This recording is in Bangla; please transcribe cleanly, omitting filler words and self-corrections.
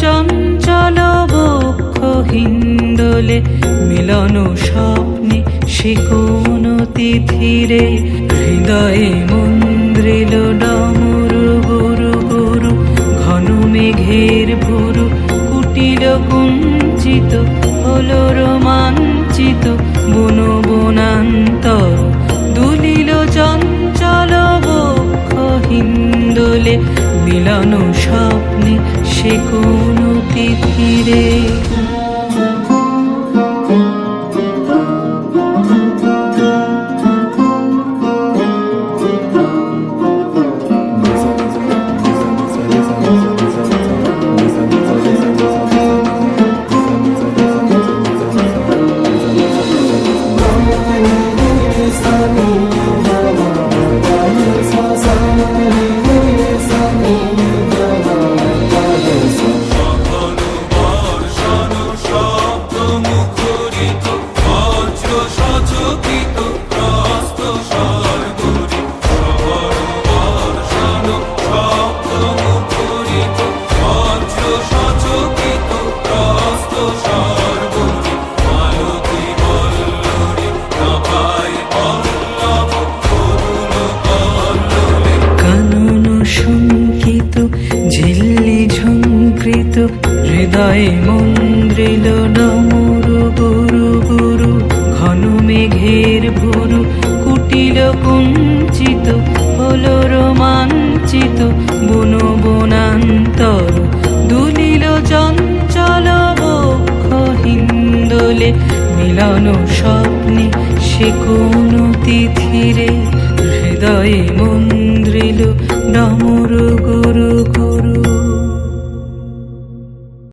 চঞ্চল বক্ষ হিন্দোলে, মিলন স্বপ্নে সে কোন তিথিরে। হৃদয়ে মন্দ্রিল ডমরু গুরু গুরু, ঘন মেঘের ভুরু কুটিল কুঞ্চিত, হলো রোমাঞ্চিত বন বনান্তর। দুলিল চঞ্চল বক্ষ হিন্দোলে, মিলন স্বপ্নে সে কোন তিথিরে। ঝিল্লি ঝঙ্কৃত, হৃদয়ে মন্দ্রিল ডমরু গুরু গুরু, ঘন মেঘের ভুরু কুটিল কুঞ্চিত, হলো রোমাঞ্চিত বন বনান্তর। দুলিল চঞ্চল বক্ষ হিন্দোলে, মিলন স্বপ্নে সে কোন তিথিরে। হৃদয়ে মন্দ্রিল ডমরু গুরু গুরু।